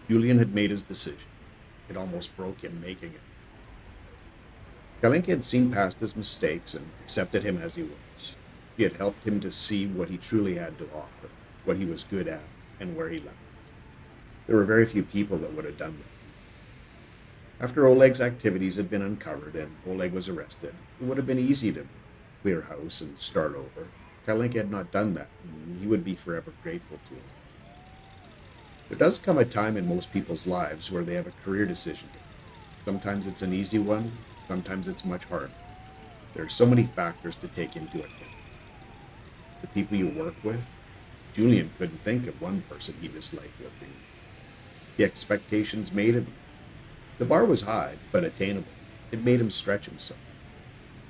Julian had made his decision. It almost broke him making it. Kalinka had seen past his mistakes and accepted him as he was. He had helped him to see what he truly had to offer, what he was good at, and where he lacked. There were very few people that would have done that. After Oleg's activities had been uncovered and Oleg was arrested, it would have been easy to clear house and start over. Kalinka had not done that, and he would be forever grateful to him. There does come a time in most people's lives where they have a career decision to make. Sometimes it's an easy one, sometimes it's much harder. There are so many factors to take into account. The people you work with. Julian couldn't think of one person he disliked working with. The expectations made of him. The bar was high, but attainable. It made him stretch himself.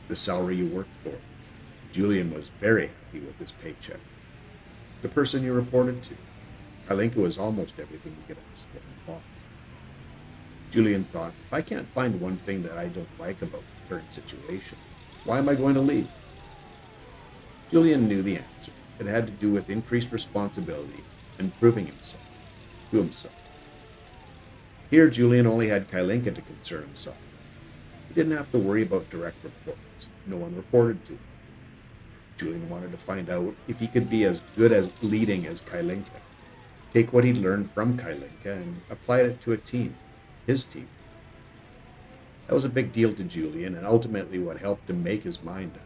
The salary you worked for. Julian was very happy with his paycheck. The person you reported to. Kalinka was almost everything you could ask for in a boss. Julian thought, if I can't find one thing that I don't like about the current situation, why am I going to leave? Julian knew the answer. It had to do with increased responsibility and proving himself to himself. Here, Julian only had Kalinka to concern himself. He didn't have to worry about direct reports. No one reported to him. Julian wanted to find out if he could be as good as leading as Kalinka. Take what he'd learned from Kalinka and apply it to a team, his team. That was a big deal to Julian and ultimately what helped him make his mind up.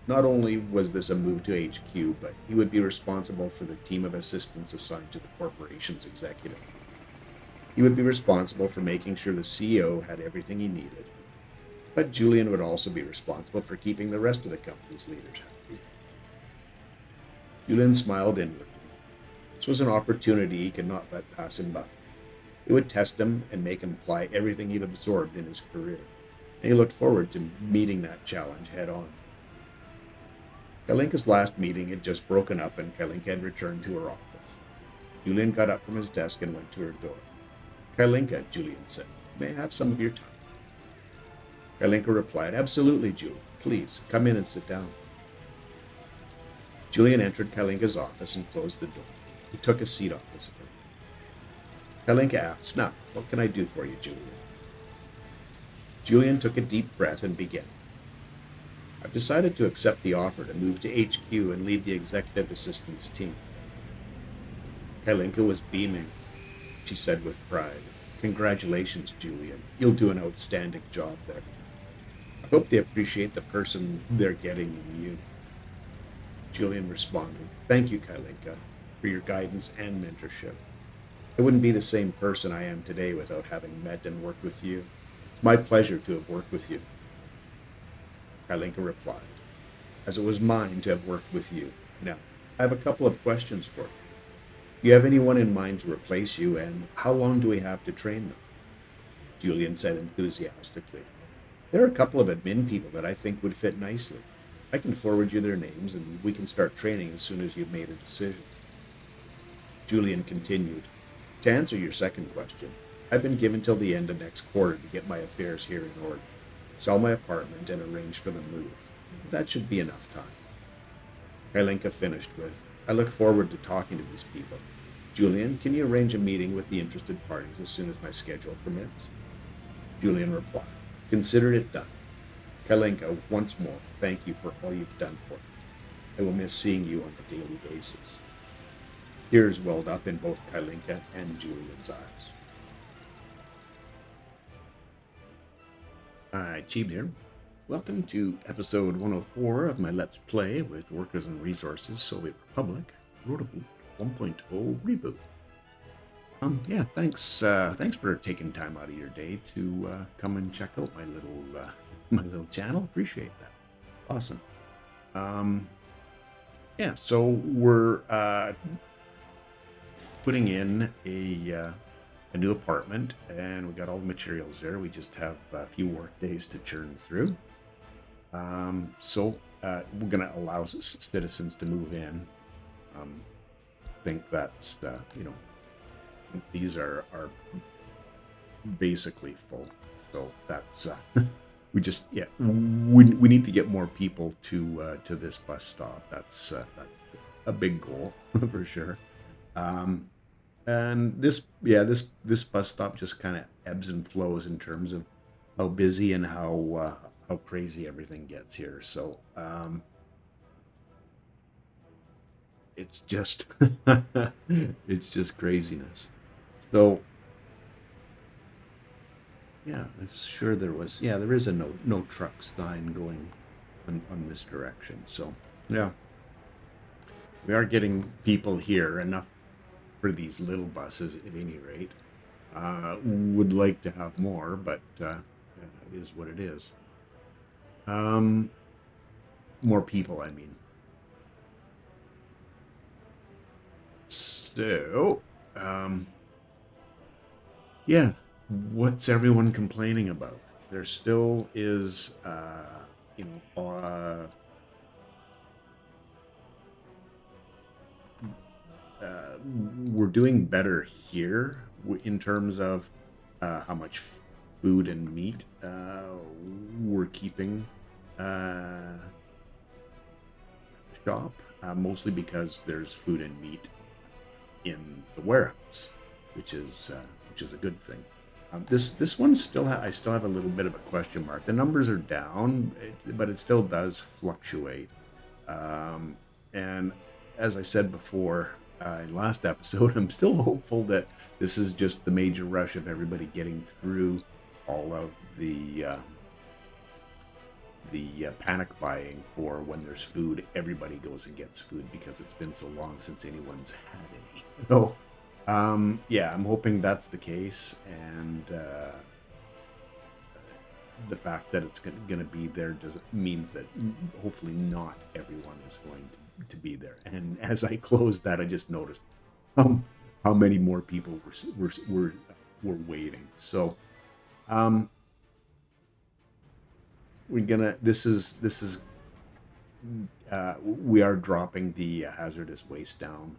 Not only was this a move to HQ, but he would be responsible for the team of assistants assigned to the corporation's executive. He would be responsible for making sure the CEO had everything he needed. But Julian would also be responsible for keeping the rest of the company's leaders happy. Julian smiled inwardly. This was an opportunity he could not let pass him by. It would test him and make him apply everything he'd absorbed in his career, and he looked forward to meeting that challenge head on. Kalinka's last meeting had just broken up and Kalinka had returned to her office. Julian got up from his desk and went to her door. Kalinka, Julian said, may I have some of your time? Kalinka replied, absolutely, Julian. Please, come in and sit down. Julian entered Kalinka's office and closed the door. He took a seat opposite her. Kalinka asked, now, what can I do for you, Julian? Julian took a deep breath and began. I've decided to accept the offer to move to HQ and lead the executive assistance team. Kalinka was beaming. She said with pride, congratulations, Julian. You'll do an outstanding job there. I hope they appreciate the person they're getting in you. Julian responded, thank you, Kalinka, for your guidance and mentorship. I wouldn't be the same person I am today without having met and worked with you. It's my pleasure to have worked with you. Kalinka replied, as it was mine to have worked with you. Now, I have a couple of questions for you. Do you have anyone in mind to replace you, and how long do we have to train them? Julian said enthusiastically, there are a couple of admin people that I think would fit nicely. I can forward you their names, and we can start training as soon as you've made a decision. Julian continued, to answer your second question, I've been given till the end of next quarter to get my affairs here in order, sell my apartment, and arrange for the move. That should be enough time. Kalinka finished with, I look forward to talking to these people. Julian, can you arrange a meeting with the interested parties as soon as my schedule permits? Julian replied, consider it done. Kalinka, once more, thank you for all you've done for me. I will miss seeing you on a daily basis. Tears welled up in both Kalinka and Julian's eyes. Hi, Cheeb here. Welcome to episode 104 of my Let's Play with Workers and Resources Soviet Republic, Rote 1.0 reboot. Thanks for taking time out of your day to come and check out my little channel. Appreciate that. Awesome. So we're putting in a new apartment, and we got all the materials there. We just have a few work days to churn through. We're going to allow citizens to move in. I think that's these are basically full. So that's we need to get more people to this bus stop. That's a big goal for sure. And this bus stop just kind of ebbs and flows in terms of how busy and how crazy everything gets here. So it's just it's just craziness. So yeah, I'm sure there was. Yeah, there is a no truck sign going on this direction. So yeah, we are getting people here enough for these little buses at any rate. Would like to have more, but it is what it is. Um, More people, I mean. So, um, yeah, what's everyone complaining about? There still is, you know, we're doing better here in terms of how much food and meat we're keeping at the shop, mostly because there's food and meat in the warehouse, which is a good thing. This one still I still have a little bit of a question mark. The numbers are down, but it still does fluctuate. Um, and as I said before in last episode, I'm still hopeful that this is just the major rush of everybody getting through all of the panic buying for when there's food. Everybody goes and gets food because it's been so long since anyone's had any. So, yeah, I'm hoping that's the case, and the fact that it's going to be there does means that hopefully not everyone is going to be there. And as I closed that, I just noticed how many more people were waiting. So, um, we're gonna. This is we are dropping the hazardous waste down.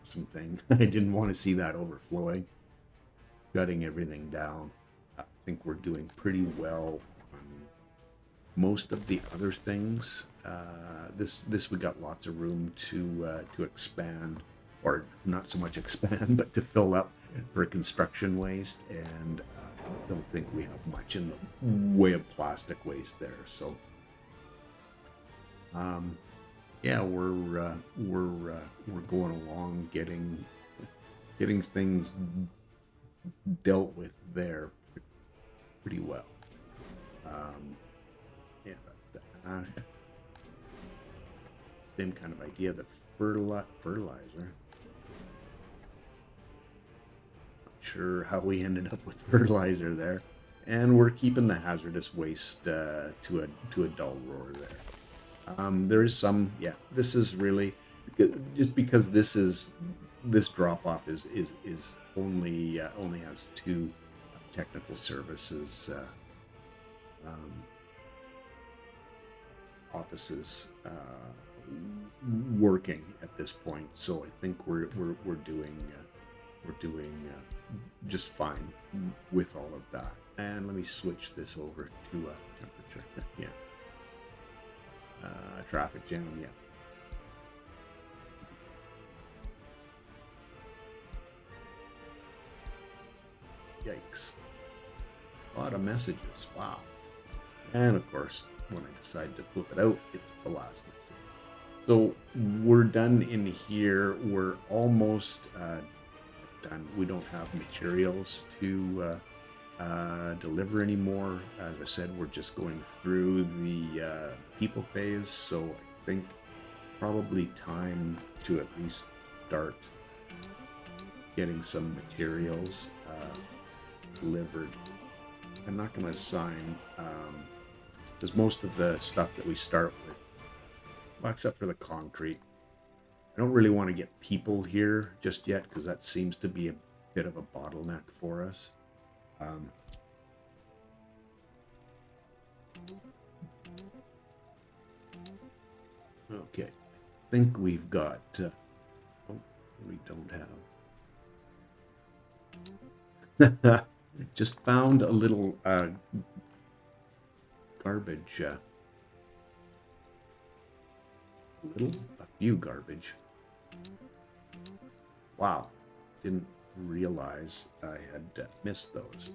Something I didn't want to see that overflowing, shutting everything down. I think we're doing pretty well on most of the other things. This we got lots of room to expand, or not so much expand, but to fill up for construction waste, and don't think we have much in the way of plastic waste there. So um, yeah, we're going along, getting things dealt with there pretty well. Um, yeah, that's the ash. Same kind of idea. The fertilizer. Not sure how we ended up with fertilizer there, and we're keeping the hazardous waste to a dull roar there. There is some. Yeah, this is really just because this drop off is only has two technical services um, offices working at this point. So I think we're doing just fine with all of that. And let me switch this over to temperature. Yeah, traffic jam. Yeah. Yikes. A lot of messages. Wow. And of course, when I decide to flip it out, it's the last message. So we're done in here. We're almost done. We don't have materials to deliver anymore. As I said, we're just going through the people phase. So I think probably time to at least start getting some materials delivered. I'm not going to assign because most of the stuff that we start with, well, except for the concrete, I don't really want to get people here just yet because that seems to be a bit of a bottleneck for us. Okay, I think we've got. Oh, we don't have. Just found a little garbage. A few garbage. Wow. didn't realize I had missed those.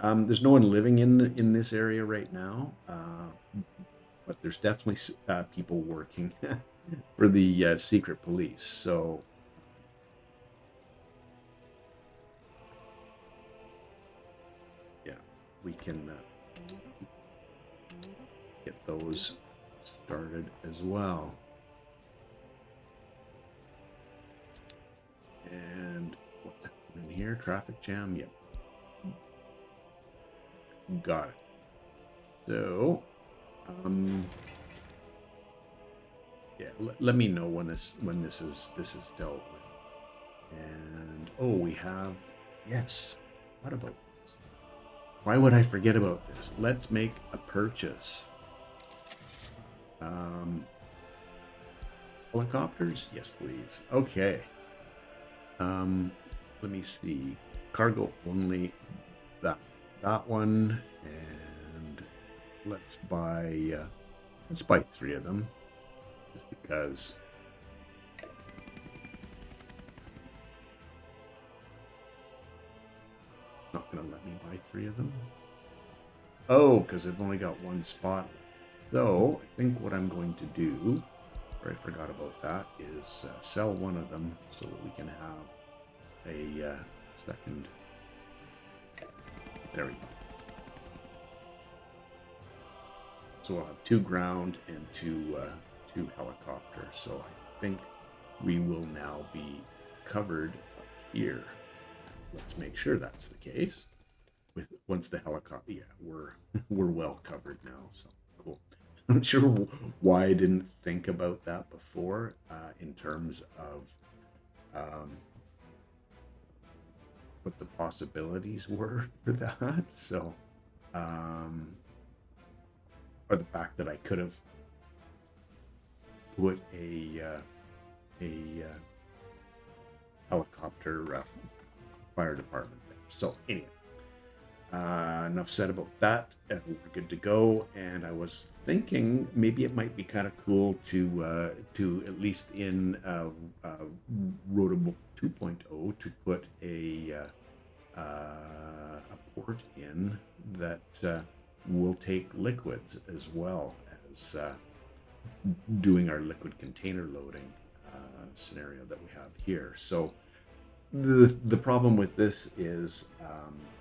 There's no one living in this area right now, but there's definitely people working for the secret police. So yeah, we can get those started as well. And what's happening here? Traffic jam? Yep. Got it. So, yeah, let me know when this is dealt with. And oh, we have, yes. What about this? Why would I forget about this? Let's make a purchase. Helicopters? Yes, please. Okay. Let me see. Cargo only. That one, and let's buy 3 of them, just because. It's not gonna let me buy 3 of them. Oh, because I've only got 1 spot. So I think what I'm going to do, or I forgot about that, is sell 1 of them so that we can have a second. There we go. So we'll have 2 ground and 2 helicopters. So I think we will now be covered up here. Let's make sure that's the case. Once the helicopter, yeah, we're well covered now. So cool. I'm not sure why I didn't think about that before in terms of what the possibilities were for that. So, or the fact that I could have put a helicopter fire department there. So anyway, enough said about that. We're good to go. And I was thinking maybe it might be kind of cool to at least in Rote 2.0 to put a port in that will take liquids as well as doing our liquid container loading scenario that we have here. So the problem with this is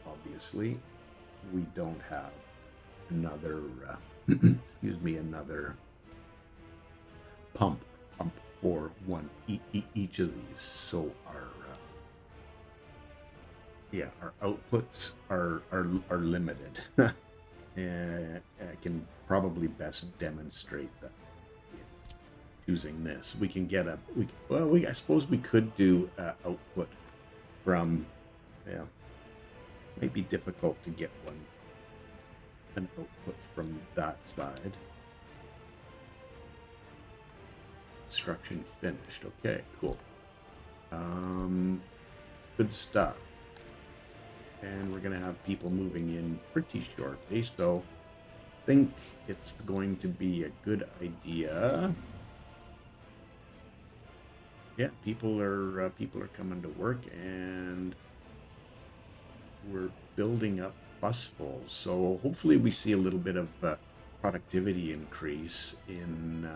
obviously we don't have another another pump for one each of these. So our outputs are limited. And I can probably best demonstrate that using this. We can get I suppose we could do output from, might be difficult to get an output from that side. Construction finished. Okay, cool. Good stuff. And we're going to have people moving in pretty shortly, so I think it's going to be a good idea. Yeah, people are coming to work, and we're building up busfuls. So hopefully we see a little bit of productivity increase in.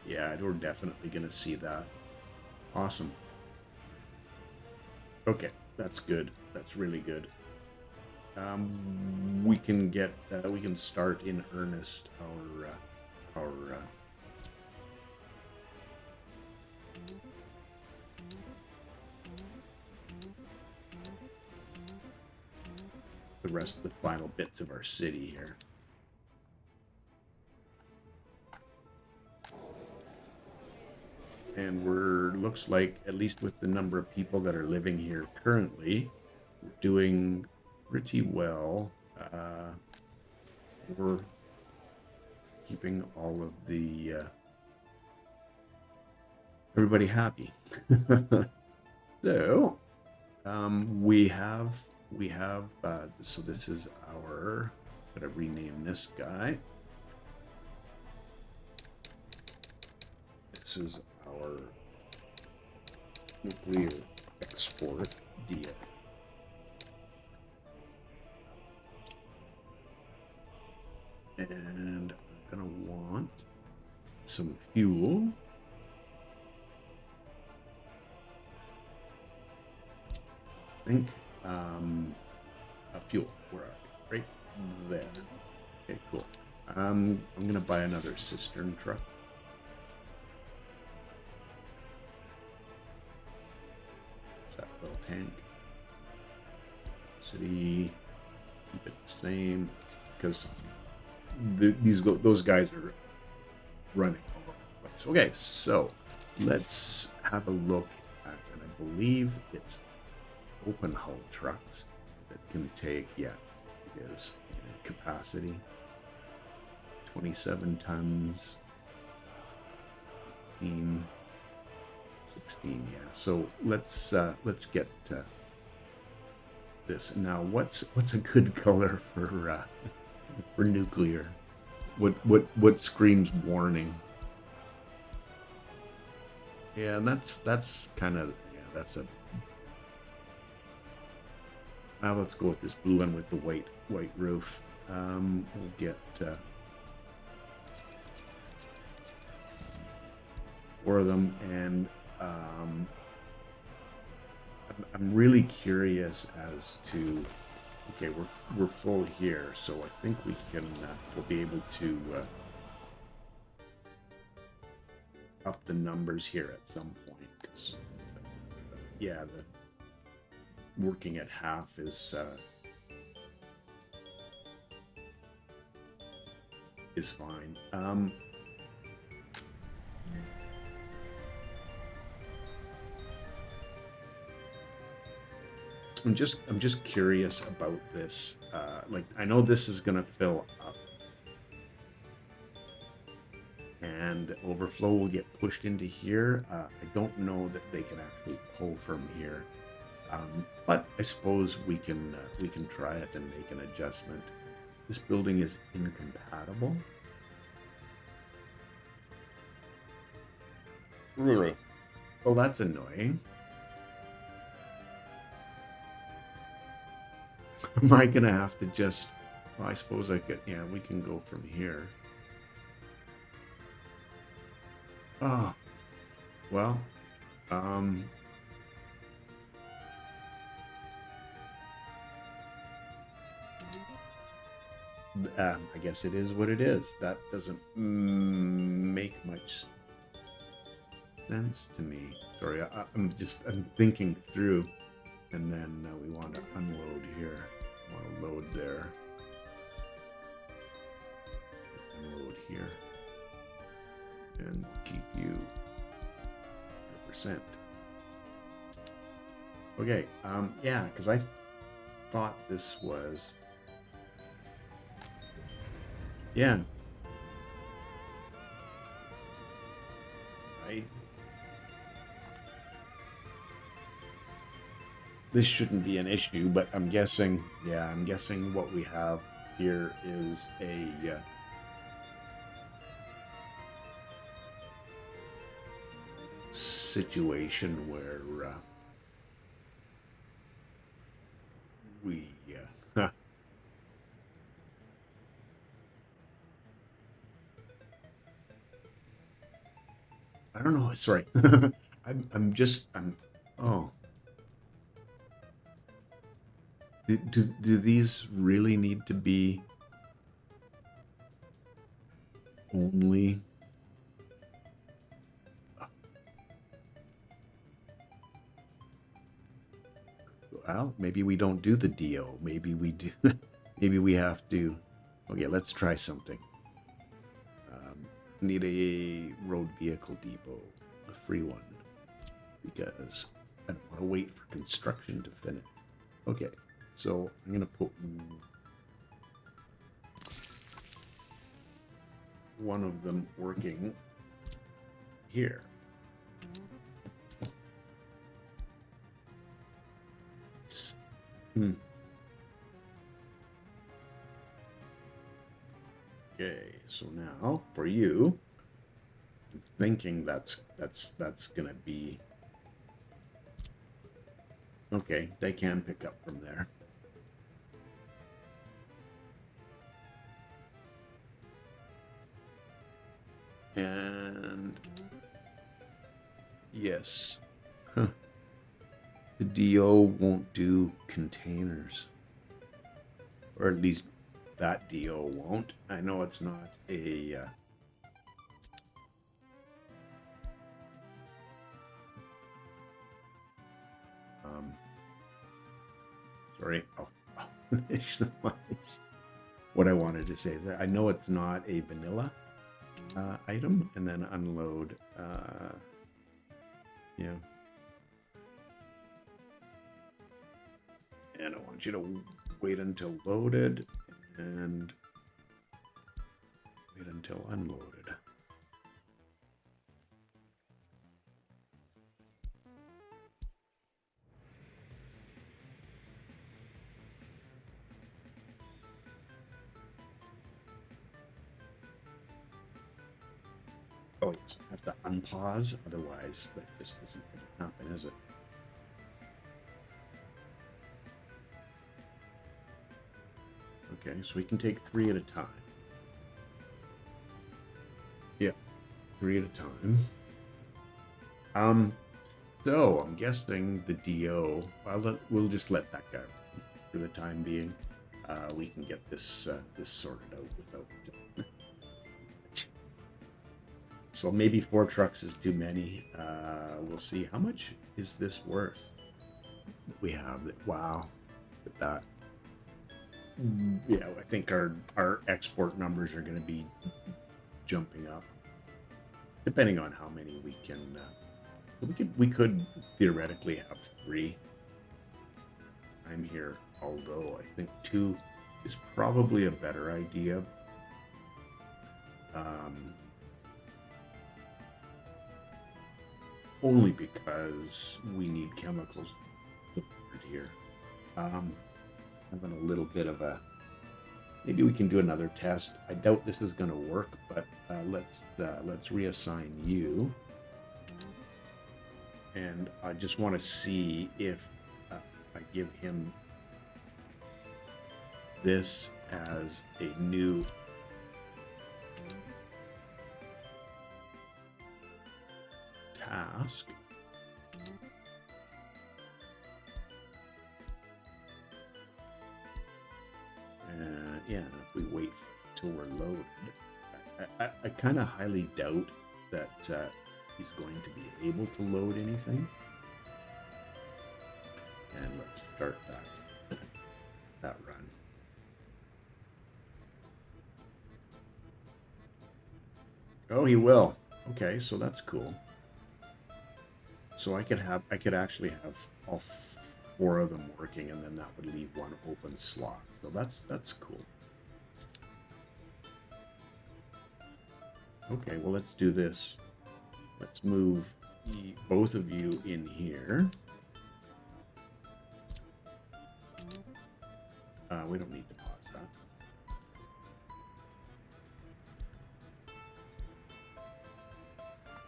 We're definitely going to see that. Awesome. Okay, that's good. That's really good. We can start in earnest our the rest of the final bits of our city here. And looks like, at least with the number of people that are living here currently, we're doing pretty well. We're keeping all of the everybody happy. So we have so this is our, gotta rename this guy. This is our nuclear export deal. And I'm gonna want some fuel. I think fuel. Where are we? Right there. Okay, cool. I'm gonna buy another cistern truck. That oil tank. City. Keep it the same because those guys are running all over the place. Okay, so let's have a look at, and I believe it's open hull trucks that can take, yeah, it is capacity 27 tons, 16, yeah. So let's get this now. What's a good color for nuclear? What screams warning? Yeah, and that's kind of, yeah, that's a. Now let's go with this blue one with the white roof. We'll get 4 of them, and I'm really curious as to. Okay, we're full here, so I think we can we'll be able to up the numbers here at some point, because yeah, the working at half is fine. I'm just curious about this. Like, I know this is gonna fill up, and overflow will get pushed into here. I don't know that they can actually pull from here, but I suppose we can try it and make an adjustment. This building is incompatible. Really? Well, that's annoying. Am I gonna have to just? Well, I suppose I could. Yeah, we can go from here. Oh, well, I guess it is what it is. That doesn't make much sense to me. Sorry, I'm thinking through, and then we want to unload here. Want to load there. Unload here, and keep you 100%. Okay, yeah, because I thought this was, yeah. This shouldn't be an issue, but I'm guessing, yeah, I'm guessing what we have here is a situation where we I don't know. Sorry, I'm oh. Do these really need to be only? Well, maybe we don't do the DO. Maybe we do. Maybe we have to. Okay, let's try something. Need a road vehicle depot, a free one, because I don't want to wait for construction to finish. Okay, so I'm gonna put one of them working here. Okay, so now for you, I'm thinking that's gonna be Okay, they can pick up from there. And yes, huh. The DO won't do containers, or at least that DO won't. I know it's not a sorry, I'll initialize. What I wanted to say is I know it's not a vanilla item, and then unload. Yeah. And I want you to wait until loaded and wait until unloaded. Oh, yes, I have to unpause, otherwise that just isn't going to happen, is it? Okay, so we can take 3 at a time. Yeah, 3 at a time. So I'm guessing the DO. We'll just let that go for the time being. We can get this this sorted out without. So maybe 4 trucks is too many. We'll see. How much is this worth? We have it. Wow, look at that. Yeah, I think our export numbers are going to be jumping up, depending on how many we can. We could theoretically have 3. I'm here, although I think 2 is probably a better idea. Only because we need chemicals here. Having a little bit of a. Maybe we can do another test. I doubt this is going to work, but let's reassign you. And I just want to see if I give him this as a new task. Yeah, if we wait till we're loaded, I kind of highly doubt that he's going to be able to load anything. And let's start that run. Oh, he will. Okay, so that's cool. So I could actually have all 4 of them working, and then that would leave 1 open slot. So that's cool. Okay, well, let's do this. Let's move both of you in here. We don't need to pause that.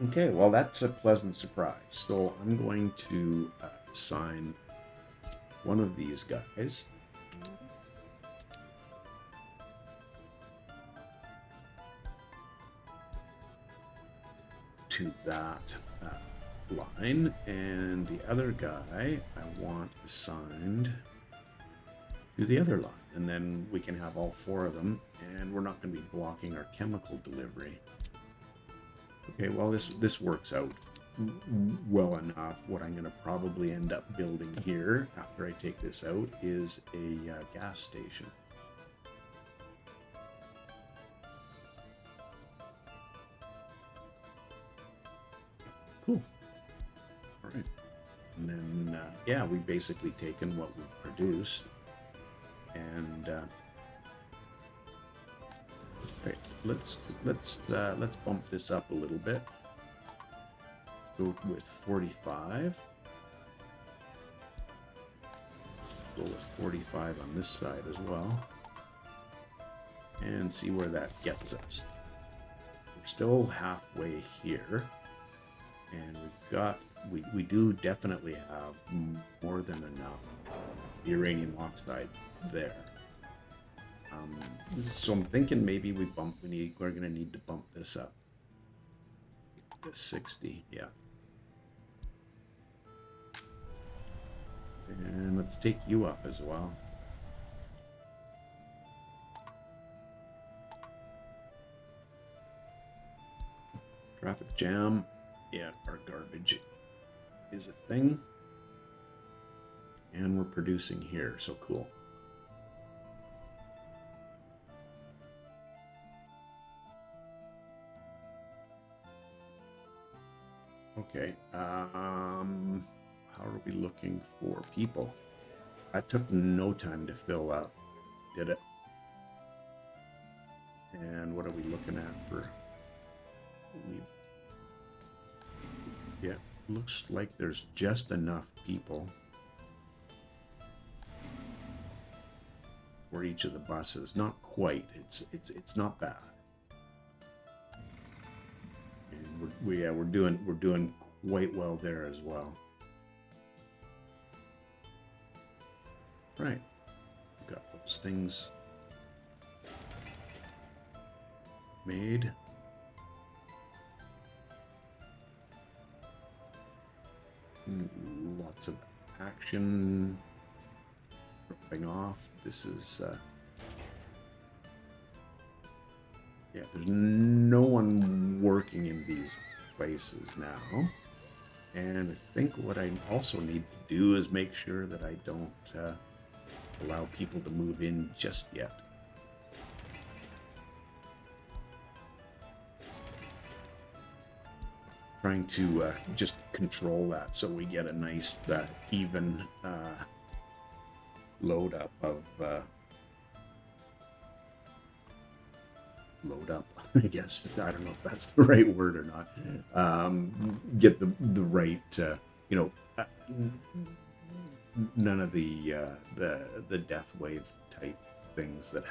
Okay, well, that's a pleasant surprise. So I'm going to assign one of these guys to that line, and the other guy I want assigned to the other line, and then we can have all 4 of them, and we're not going to be blocking our chemical delivery. Okay, well, this works out well enough. What I'm going to probably end up building here after I take this out is a gas station. Cool. All right. And then, yeah, we've basically taken what we've produced. And right, let's bump this up a little bit. Go with 45. Go with 45 on this side as well, and see where that gets us. We're still halfway here, and we've got we do definitely have more than enough uranium oxide there. So I'm thinking maybe we're gonna need to bump this up to 60. Yeah. And let's take you up as well. Traffic jam. Yeah, our garbage is a thing. And we're producing here, so cool. Okay, how are we looking for people? That took no time to fill up, did it? And what are we looking at for? Yeah, looks like there's just enough people for each of the buses. Not quite. It's not bad. And we're doing quite well there as well. Right. We've got those things made. Lots of action dropping off. This is yeah, there's no one working in these places now. And I think what I also need to do is make sure that I don't allow people to move in just yet. Trying to just control that so we get a nice even load up of load up, I guess. I don't know if that's the right word or not. Get the right, none of the death wave type things that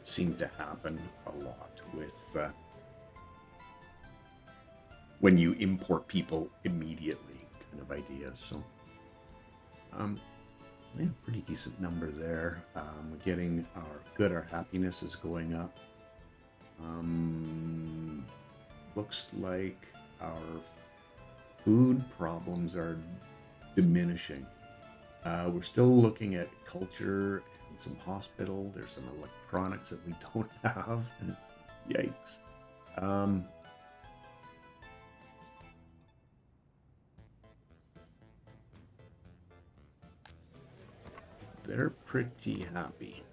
seem to happen a lot with when you import people immediately, kind of ideas. So, yeah, pretty decent number there. We're getting our happiness is going up. Looks like our food problems are diminishing. We're still looking at culture and some hospital. There's some electronics that we don't have. Yikes. They're pretty happy.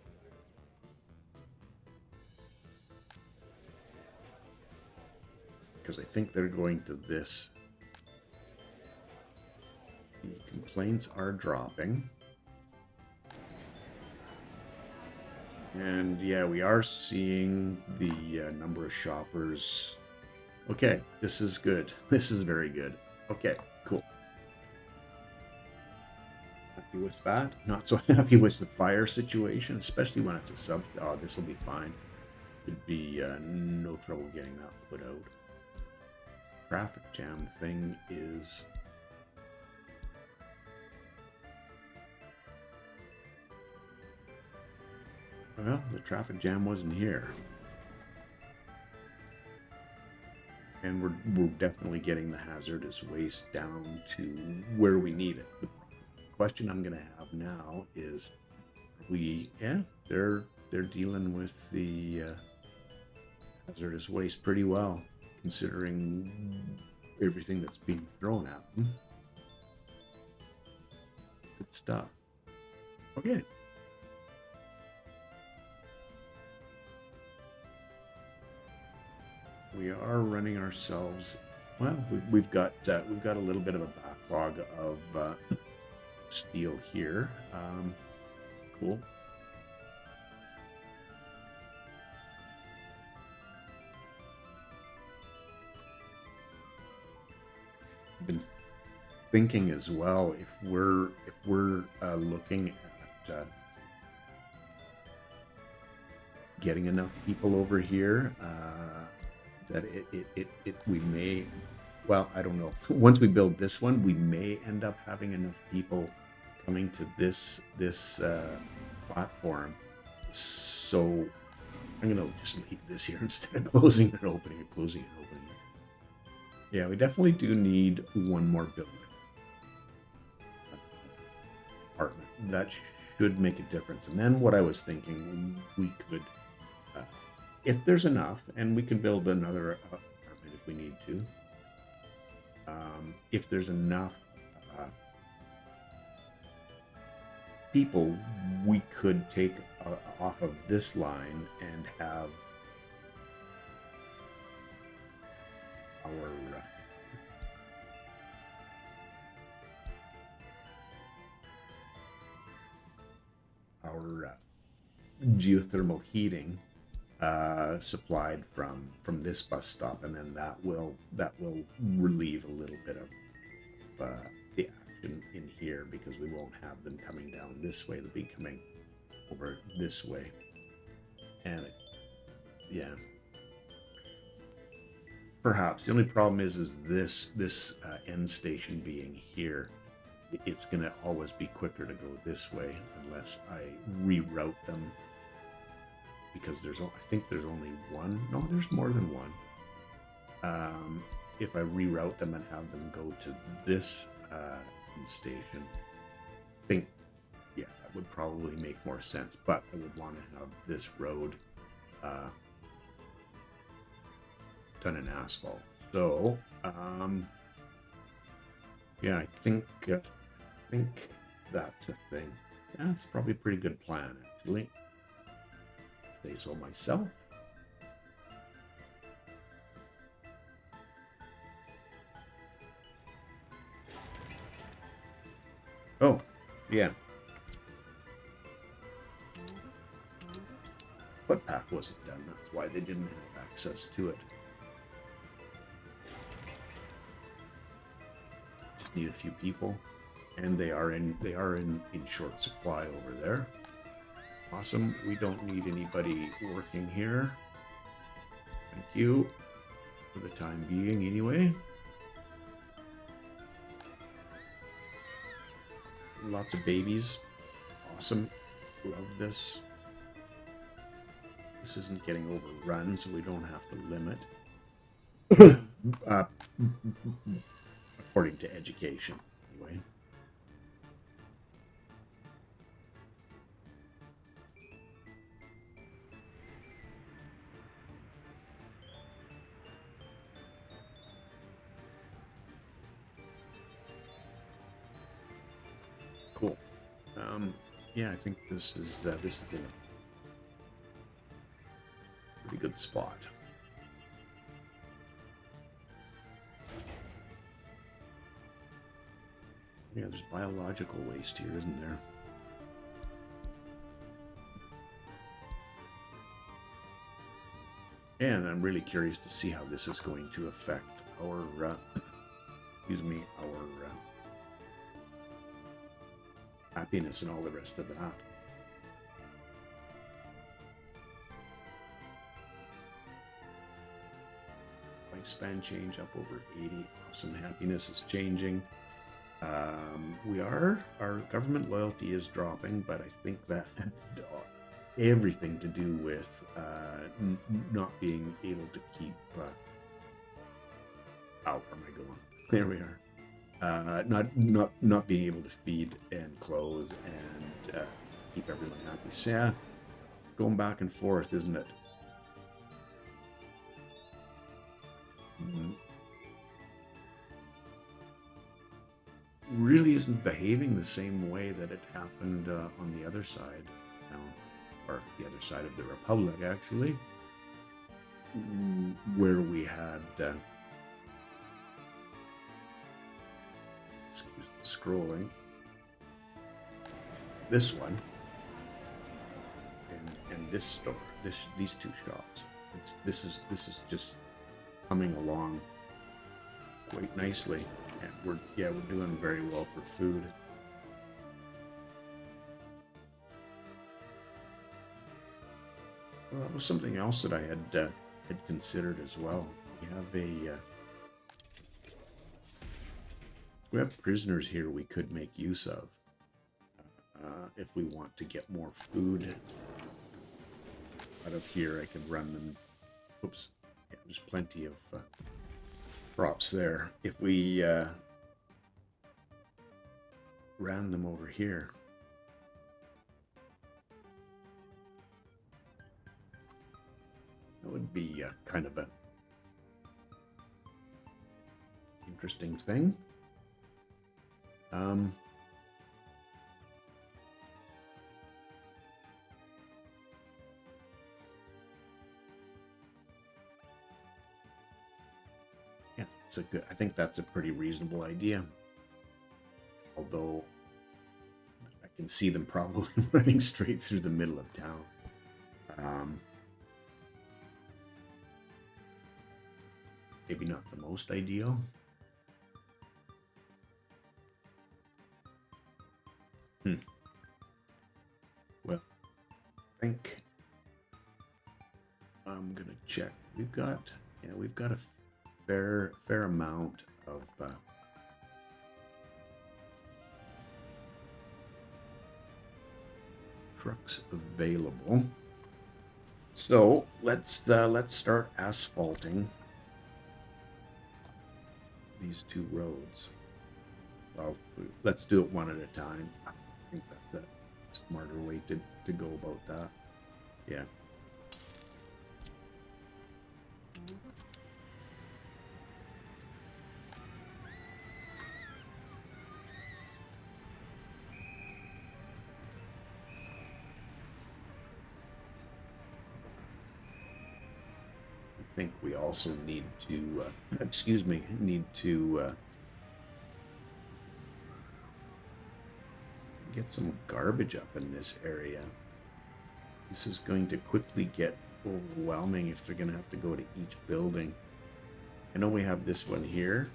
Because I think they're going to this. The complaints are dropping. And yeah, we are seeing the number of shoppers. Okay, this is good. This is very good. Okay, cool. Happy with that. Not so happy with the fire situation, especially when it's a sub. Oh, this will be fine. Should be no trouble getting that put out. Traffic jam thing is well, the traffic jam wasn't here, and we're definitely getting the hazardous waste down to where we need it. The question I'm going to have now is, they're dealing with the hazardous waste pretty well, considering everything that's being thrown at them. Good stuff. Okay. We are running ourselves. Well, we've got a little bit of a backlog of steel here. Cool. Been thinking as well, if we're looking at getting enough people over here, that we may well, I don't know. Once we build this one, we may end up having enough people coming to this platform. So I'm gonna just leave this here instead of closing and opening it, closing and opening it. Yeah, we definitely do need one more building apartment. That should make a difference. And then what I was thinking, we could, uh, if there's enough, and we can build another apartment if we need to. If there's enough uh, people, we could take off of this line and have our geothermal heating supplied from this bus stop, and then that will relieve a little bit of the action in here, because we won't have them coming down this way. They'll be coming over this way, and yeah. Perhaps the only problem is this end station being here. It's going to always be quicker to go this way unless I reroute them, because I think there's only one. No, there's more than one. If I reroute them and have them go to this end station, I think, yeah, that would probably make more sense. But I would want to have this road done in asphalt. So, yeah, I think that's a thing. That's probably a pretty good plan, actually. Say so myself. Oh, yeah. Footpath wasn't done. That's why they didn't have access to it. Just need a few people, and they are in short supply over there. Awesome. We don't need anybody working here. Thank you for the time being, anyway. Lots of babies. Awesome. Love this. This isn't getting overrun, so we don't have to limit. According to education, anyway. Cool. Yeah, I think this is a pretty good spot. Yeah, there's biological waste here, isn't there? And I'm really curious to see how this is going to affect our, our happiness and all the rest of that. Lifespan change up over 80. Awesome. Happiness is changing. Our government loyalty is dropping, but I think that had everything to do with not being able to keep. Where am I going? There we are. Not being able to feed and clothe and keep everyone happy. So yeah, going back and forth, isn't it? Really isn't behaving the same way that it happened on the other side now, or the other side of the Republic, actually, where we had scrolling this one and this store, these two shops. This is just coming along quite nicely. And we're doing very well for food. Well, that was something else that I had considered as well. We have We have prisoners here we could make use of if we want to get more food out of here. I could run them. Oops. Yeah, there's plenty of crops there. If we ran them over here. That would be kind of a interesting thing. Yeah, it's a good. I think that's a pretty reasonable idea. Although I can see them probably running straight through the middle of town. Maybe not the most ideal. Well, I think I'm gonna check. We've got a fair amount of trucks available. So let's start asphalting these two roads. Well, let's do it one at a time. I think that's a smarter way to go about that. Yeah. I think we also need to, get some garbage up in this area. This is going to quickly get overwhelming if they're going to have to go to each building. I know we have this one here.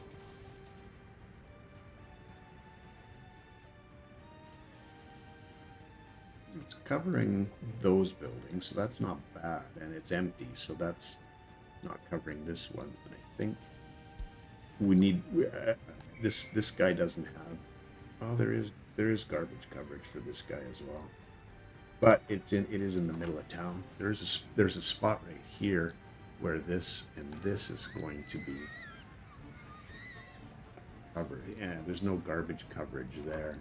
It's covering those buildings, so that's not bad, and it's empty, so that's not covering this one. And I think we need this guy doesn't have. Oh, there is garbage coverage for this guy as well, but it is in the middle of town. There's a spot right here where this and this is going to be covered. Yeah, there's no garbage coverage there.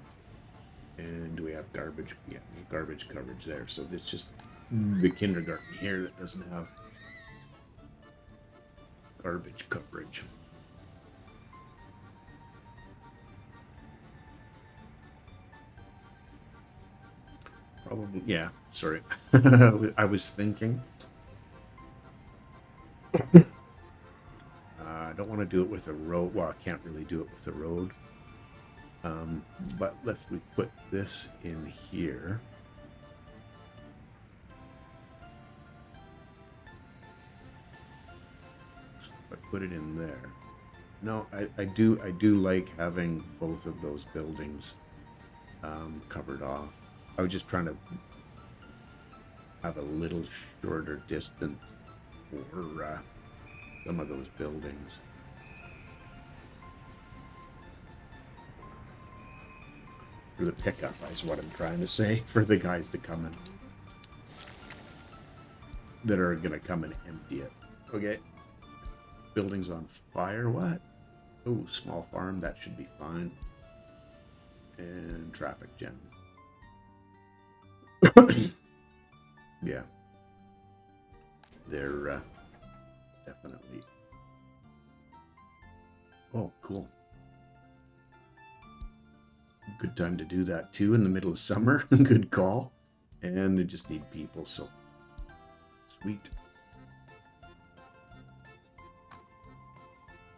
And do we have garbage? Yeah, garbage coverage there. So it's just the kindergarten here that doesn't have garbage coverage. Probably, yeah. Sorry, I was thinking. I don't want to do it with a road. Well, I can't really do it with a road. But let's put this in here. I put it in there. No, I do like having both of those buildings covered off. I was just trying to have a little shorter distance for some of those buildings. For the pickup is what I'm trying to say, for the guys that come in, that are gonna come and empty it. Okay. Buildings on fire, what? Oh, small farm, that should be fine. And traffic jam. Yeah. They're definitely. Oh, cool. Good time to do that too, in the middle of summer. Good call. And they just need people, so sweet.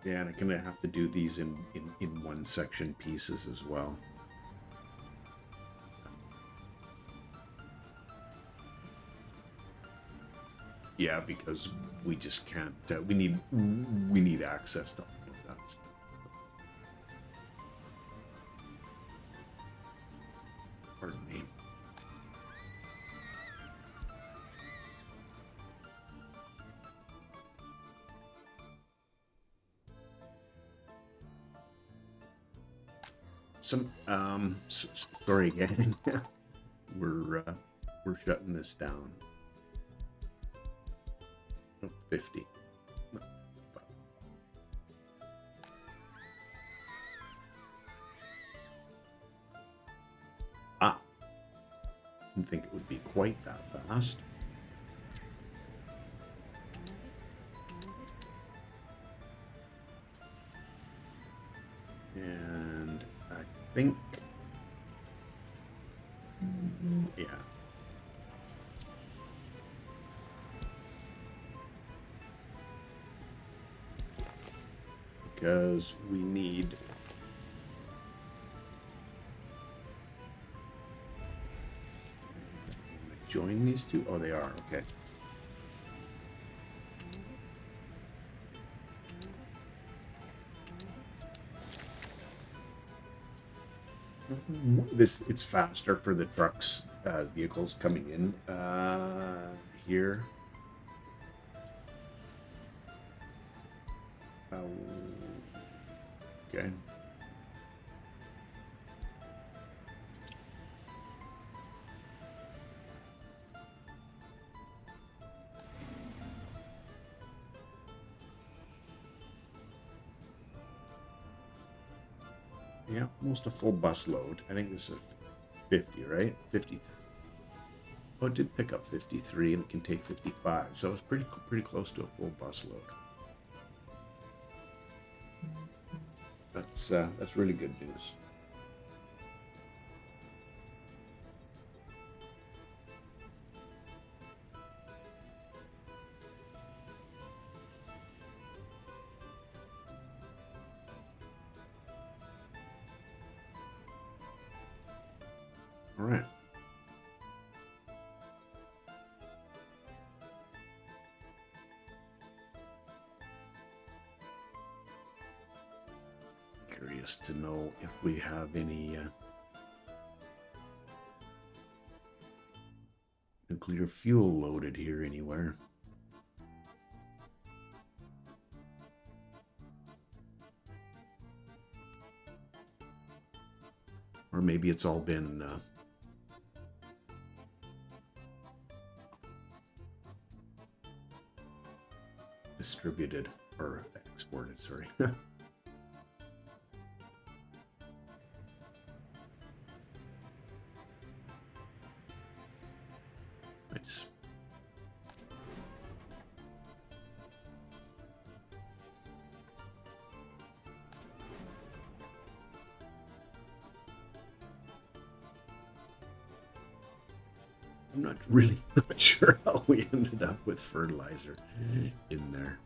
Yeah, and I'm gonna have to do these in one section pieces as well. Yeah, because we just can't. We need access to all of that stuff. Pardon me. Some sorry, gang. we're shutting this down. Oh, 50. No, but- Didn't think it would be quite that fast. And I think, yeah. Because we need join these two. Oh, they are. Okay. It's faster for the trucks, vehicles coming in here. Okay. Yeah, almost a full bus load. I think this is 50, right? 50. Oh, it did pick up 53, and it can take 55, so it's pretty close to a full bus load. That's really good news. All right. Curious to know if we have any nuclear fuel loaded here anywhere. Or maybe it's all been distributed or exported, sorry. Nice. I'm not really not sure how we ended up with fertilizer in there.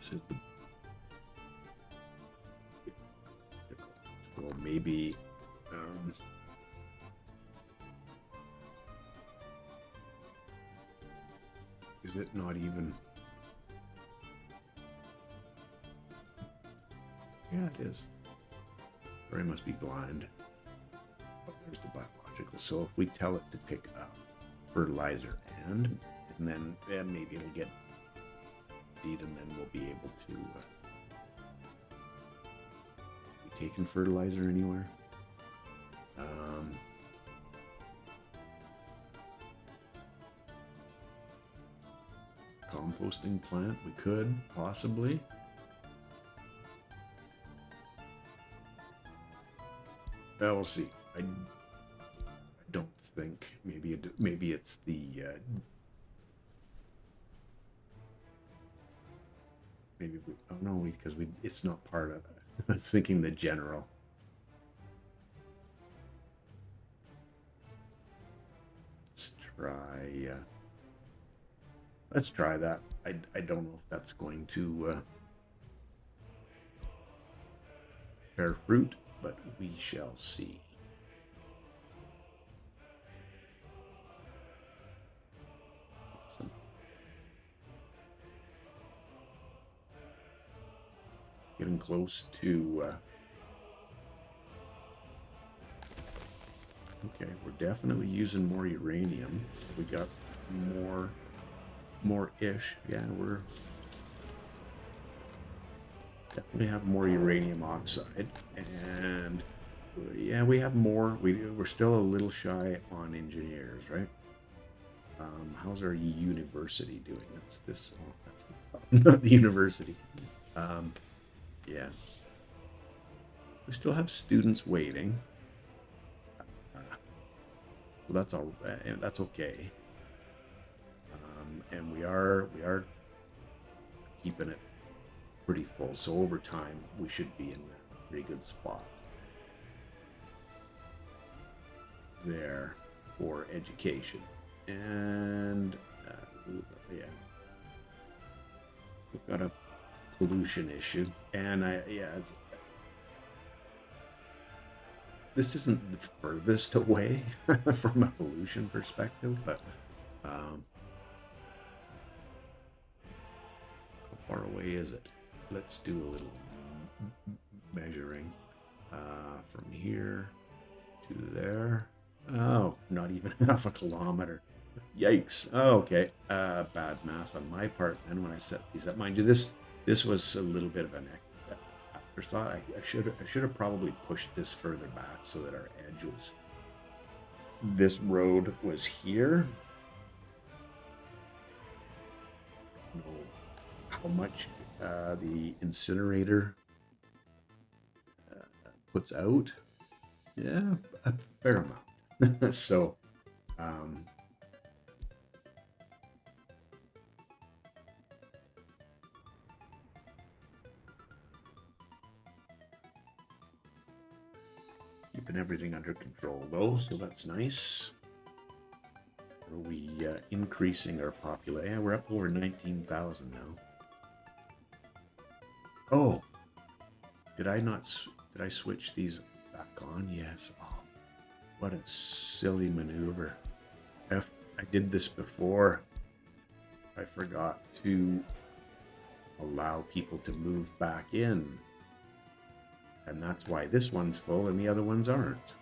So maybe is it not even? Yeah, it is. Or I must be blind. Oh, there's the biological. So if we tell it to pick up fertilizer and then maybe it'll get seed, and then we'll be able to be taking fertilizer anywhere. Composting plant, we could possibly. Well, we'll see. I don't think maybe it's the maybe we, oh no, because it's not part of I was thinking the general. Let's try that. I don't know if that's going to bear fruit, but we shall see. Awesome. Getting close to Okay, we're definitely using more uranium. We got more-ish. Yeah, we're definitely have more uranium oxide. And yeah, we have more. We're still a little shy on engineers, right? How's our university doing? That's this. Oh, that's the problem, not the university. Um, yeah, we still have students waiting. So that's all. That's okay. And we are keeping it pretty full. So over time, we should be in a pretty good spot there for education. And yeah, we've got a pollution issue, and this isn't the furthest away from a pollution perspective, but how far away is it? Let's do a little measuring from here to there. Oh, not even half a kilometer. Yikes. Oh, okay. Bad math on my part. And when I set these up, mind you, this was a little bit of an afterthought. I should have probably pushed this further back so that our edge was. This road was here. I don't know how much the incinerator puts out. Yeah, a fair amount. So. Keeping everything under control though, so that's nice. Are we increasing our population? Yeah, we're up over 19,000 now. Oh, did I switch these back on? Yes. Oh, what a silly maneuver. I did this before. I forgot to allow people to move back in. And that's why this one's full and the other ones aren't.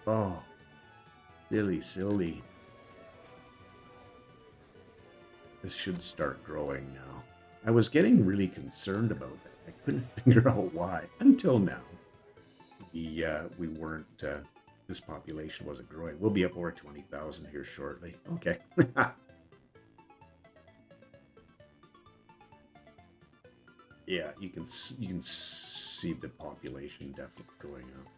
Oh, silly. This should start growing now. I was getting really concerned about it. I couldn't figure out why until now. We weren't. This population wasn't growing. We'll be up over 20,000 here shortly. Okay. Yeah, you can see the population definitely going up.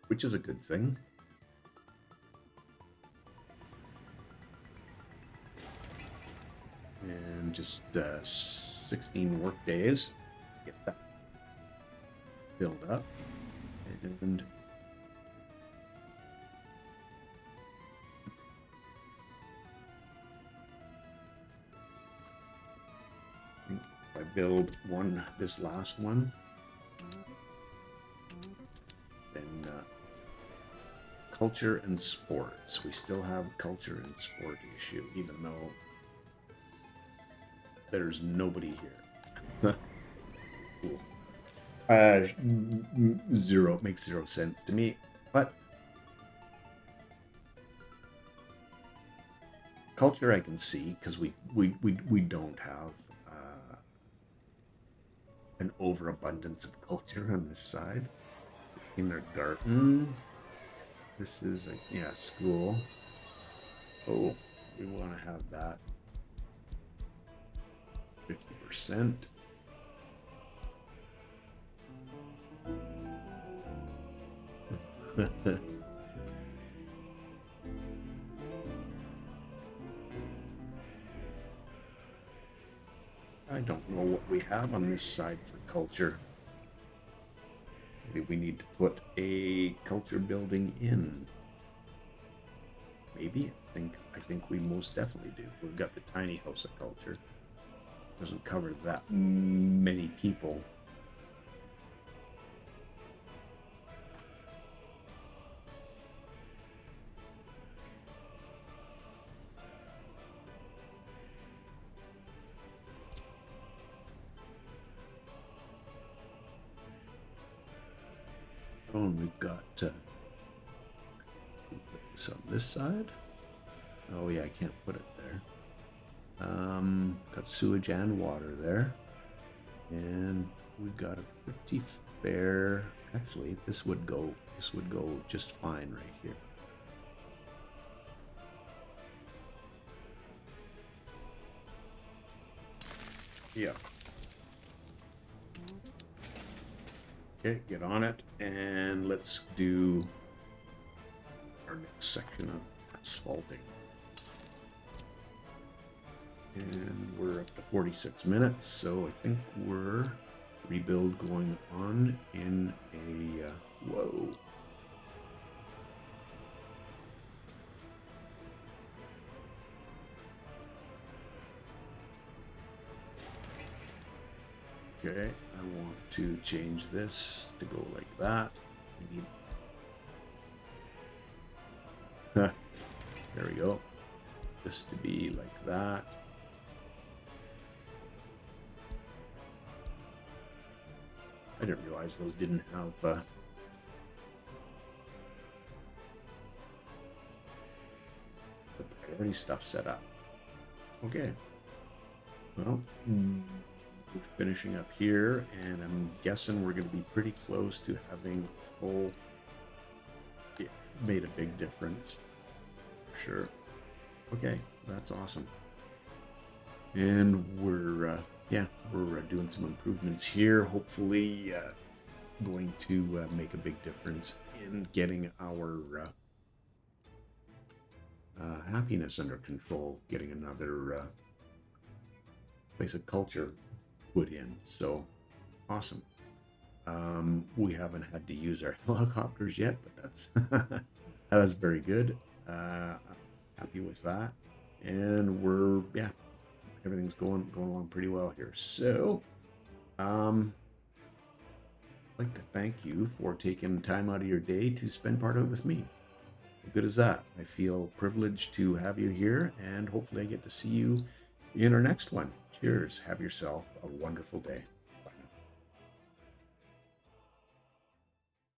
Which is a good thing. And just 16 work days to get that filled up. And I build this last one, then culture and sports. We still have culture and sport issue, even though there's nobody here. Cool. Zero makes zero sense to me, but culture I can see because we don't have an overabundance of culture on this side. Kindergarten. This is a school. Oh, we want to have that 50%. I don't know what we have on this side for culture. Maybe we need to put a culture building in. Maybe. I think we most definitely do. We've got the tiny house of culture. Doesn't cover that many people. Oh, and we've got put this on this side. Oh yeah, I can't put it there. Got sewage and water there, and we've got a pretty fair. Actually, this would go just fine right here. Yeah. Okay, get on it, and let's do our next section of asphalting. And we're up to 46 minutes, so I think we're rebuild going on in a whoa. Okay, I want to change this to go like that. We need... there we go. This to be like that. I didn't realize those didn't have the priority stuff set up. Okay. Well, we're finishing up here, and I'm guessing we're going to be pretty close to having full. It made a big difference. Sure. Okay, that's awesome. And we're doing some improvements here. Hopefully, going to make a big difference in getting our happiness under control. Getting another place of culture put in. So awesome. We haven't had to use our helicopters yet, but that's very good. Happy with that, and we're everything's going along pretty well here. So I'd like to thank you for taking time out of your day to spend part of it with me. How good is that? I feel privileged to have you here, and hopefully I get to see you in our next one. Cheers. Have yourself a wonderful day.